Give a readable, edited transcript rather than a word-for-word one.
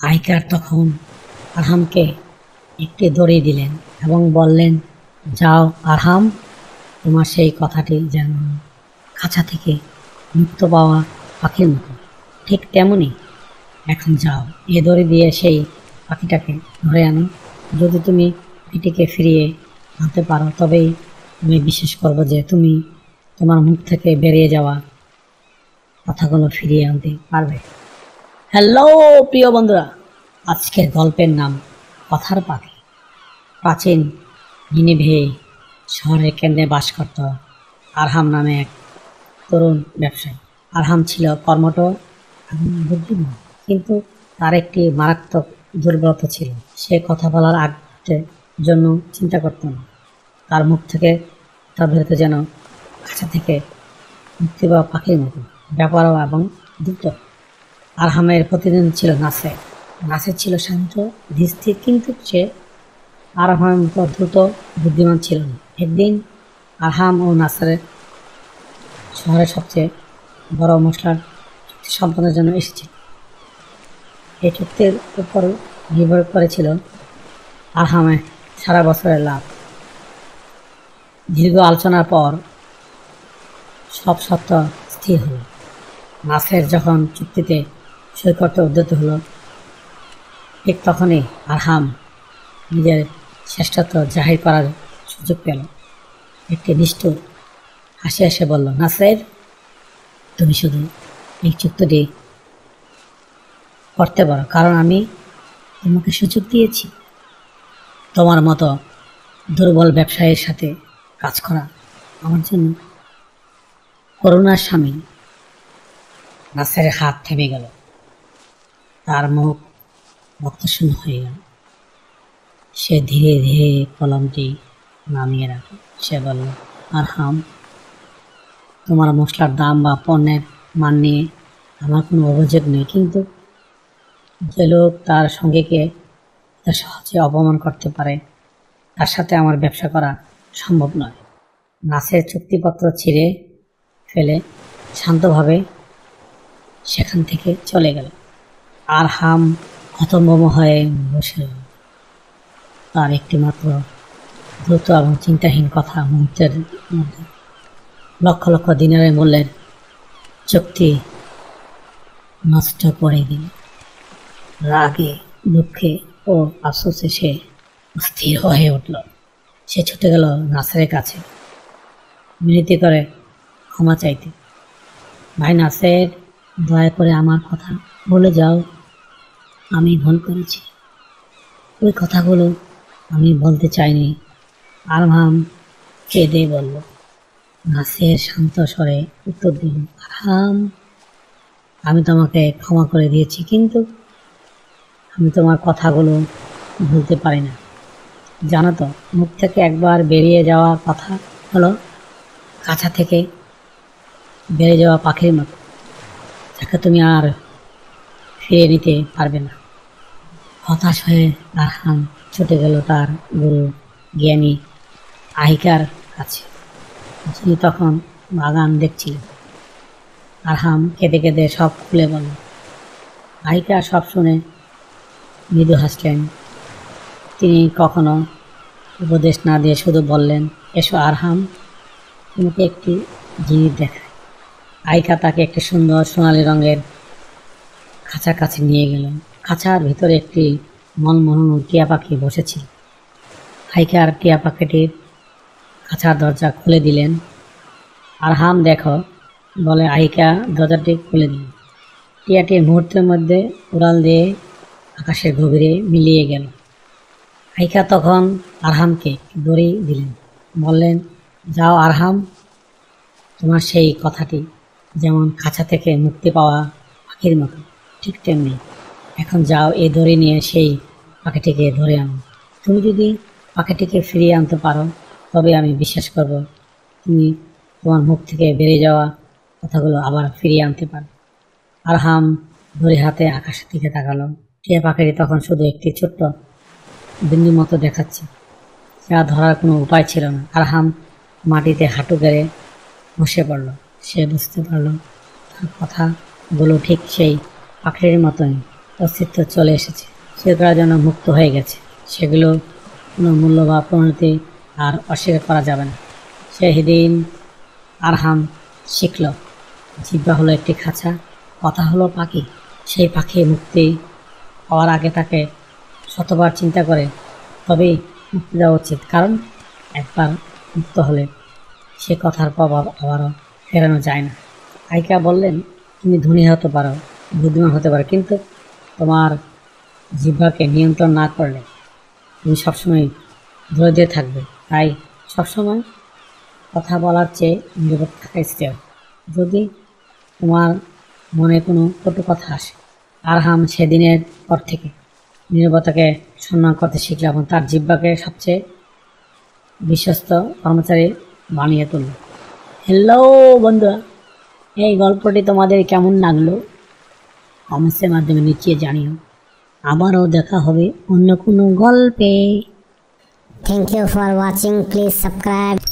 আইকার তখন আরহামকে একটি দড়ি দিলেন এবং বললেন, যাও আরহাম, তোমার সেই কথাটি যেন খাঁচা থেকে মুক্ত পাওয়া পাখির মতো, ঠিক তেমনি এখন যাও, এ দড়ি দিয়ে সেই পাখিটাকে ধরে আনো। যদি তুমি পাখিটিকে ফিরিয়ে আনতে পারো তবেই আমি বিশ্বাস করব যে তুমি তোমার মুখ থেকে বেরিয়ে যাওয়া কথাগুলো ফিরিয়ে আনতে পারবে। হ্যালো প্রিয় বন্ধুরা, আজকের গল্পের নাম কথার পাখি। প্রাচীন নিনিভে শহরের কেন্দ্রে বাস করত আরহাম নামে এক তরুণ ব্যবসায়ী। আরহাম ছিল কর্মঠ এবং বুদ্ধিমান, কিন্তু তার একটি মারাত্মক দুর্বলতা ছিল। সে কথা বলার আগের জন্য চিন্তা করত না। তার মুখ থেকে কথা বেরোতো যেন খাঁচা থেকে মুক্তি পাওয়া পাখির মতো, বেপরোয়া এবং দ্রুত। আরহামের প্রতিদিন ছিল নাসের। নাসের ছিল শান্ত ধীর, কিন্তু সে আরহামের মতো দ্রুত বুদ্ধিমান ছিল না। একদিন আরহাম ও নাসের শহরের সবচেয়ে বড় মশলার চুক্তি সম্পাদনের জন্য এসেছিল। এই চুক্তির উপর নির্ভর করেছিল আরহামের সারা বছরের লাভ। দীর্ঘ আলোচনার পর সব শর্ত স্থির হল। নাসের যখন চুক্তিতে সই করতে উদ্যত হলো, ঠিক তখনই আরহাম নিজের শ্রেষ্ঠত্ব জাহির করার সুযোগ পেল। একটি নিষ্ঠুর হাসি হেসে বলল, নাসের, তুমি শুধু এই চুক্তিটি করতে পারো কারণ আমি তোমাকে সুযোগ দিয়েছি। তোমার মতো দুর্বল ব্যবসায়ীর সাথে কাজ করা আমার জন্য করুণার স্বামী। নাসেরের হাত থেমে গেল, তার মুখ রক্তশূন্য হয়ে গেল। সে ধীরে ধীরে কলমটি নামিয়ে রাখল। সে বলল, আরহাম, তোমার মশলার দাম বা পণ্যের মান নিয়ে আমার কোনো অভিযোগ নেই, কিন্তু যে লোক তার সঙ্গীকে তার সহজে অপমান করতে পারে তার সাথে আমার ব্যবসা করা সম্ভব নয়। নাসের চুক্তিপত্র ছিঁড়ে ফেলে শান্তভাবে সেখান থেকে চলে গেল। আরহাম হতভম্ব হয়ে বসে রইল। তার একটিমাত্র দ্রুত এবং চিন্তাহীন কথা মুহূর্তের মধ্যে লক্ষ লক্ষ দিনারের মূল্যের চুক্তি নষ্ট করে দিল। রাগে, দুঃখে ও আফসোসে সে অস্থির হয়ে উঠল। সে ছুটে গেল নাসেরের কাছে মিনতি করে ক্ষমা চাইতে। ভাই নাসের, দয়া করে আমার কথা বলে যাও, আমি ভুল করেছি। ওই কথাগুলো আমি বলতে চাইনি, আরহাম কেঁদে বলল। নাসের শান্ত স্বরে উত্তর দিল, আরহাম, আমি তোমাকে ক্ষমা করে দিয়েছি, কিন্তু আমি তোমার কথাগুলো ভুলতে পারি না। জানো তো, মুখ থেকে একবার বেরিয়ে যাওয়া কথা হলো কাছা থেকে বেরিয়ে যাওয়া পাখির মতো, যাকে তুমি আর ফিরে নিতে পারবে না। হতাশ হয়ে আরহাম ছুটে গেল তার গুরু জ্ঞানী আহিকার কাছে, যিনি তখন বাগান দেখছিলেন। আরহাম কেঁদে কেঁদে সব খুলে বলল। আহিকা সব শুনে মৃদু হাসলেন। তিনি কখনো উপদেশ না দিয়ে শুধু বললেন, এসো আরহাম, তোমাকে একটি জিনিস দেখায়। আহিকা তাকে একটি সুন্দর সোনালি রঙের খাঁচার কাছে নিয়ে গেলেন। খাঁচার ভিতরে একটি মনমোহন টিয়া পাখি বসেছিল। আহিকার টিয়া পাখিটির খাঁচার দরজা খুলে দিলেন। আরহাম, দেখো, বলে আহিকা দরজাটি খুলে দিল। টিয়াটি মুহূর্তের মধ্যে উড়াল দিয়ে আকাশের গভীরে মিলিয়ে গেল। আহিকা তখন আরহামকে দড়ি দিলেন, বললেন, যাও আরহাম, তোমার সেই কথাটি যেমন খাঁচা থেকে মুক্তি পাওয়া পাখির মতো, ঠিক তেমনি এখন যাও, এই দড়ি নিয়ে সেই পাখিটিকে ধরে আনো। তুমি যদি পাখিটিকে ফিরিয়ে আনতে পারো তবে আমি বিশ্বাস করব তুমি তোমার মুখ থেকে বেরিয়ে যাওয়া কথাগুলো আবার ফিরিয়ে আনতে পারো। আরহাম দড়ি হাতে আকাশের দিকে তাকালো। টিয়া পাখিটি তখন শুধু একটি ছোট্ট বিন্দু মতো দেখাচ্ছে, যা ধরার কোনো উপায় ছিল না। আরহাম মাটিতে হাঁটু গেড়ে বসে পড়ল। সে বুঝতে পারল তার কথাগুলো ঠিক সেই পাখির মতোই অস্তিত্ব চলে এসেছে, সেগুলোর জন্য মুক্ত হয়ে গেছে। সেগুলো কোনো মূল্য বা পরিণতি আর অস্বীকার করা যাবে না। সেদিন আরহাম শিখল, জিহ্বা হলো একটি খাঁচা, কথা হলো পাখি। সেই পাখি মুক্তি হওয়ার আগে তাকে শতবার চিন্তা করে তবেই মুক্তি দেওয়া উচিত, কারণ একবার মুক্ত হলে সে কথার প্রভাব আবারও ফেরানো যায় না। আইকা বললেন, তুমি ধনী হতে পারো, বুদ্ধিমান হতে পারো, কিন্তু তোমার জিহ্বাকে নিয়ন্ত্রণ না করলে তুমি সবসময় ধৈর্য থাকবে। তাই সবসময় কথা বলার চেয়ে নীরব থাকাই শ্রেয়। যদি তোমার মনে কোনো কটু কথা আসে। আরহাম সেদিনের পর থেকে নীরবতাকে সম্মান করতে শিখল এবং তার জিহ্বাকে সবচেয়ে বিশ্বস্ত কর্মচারী বানিয়ে তুলল। হ্যালো বন্ধুরা, এই গল্পটি তোমাদের কেমন লাগলো কমেন্টসের মাধ্যমে নিচে জানিও। আবারও দেখা হবে অন্য কোনো গল্পে। Thank you for watching. Please subscribe.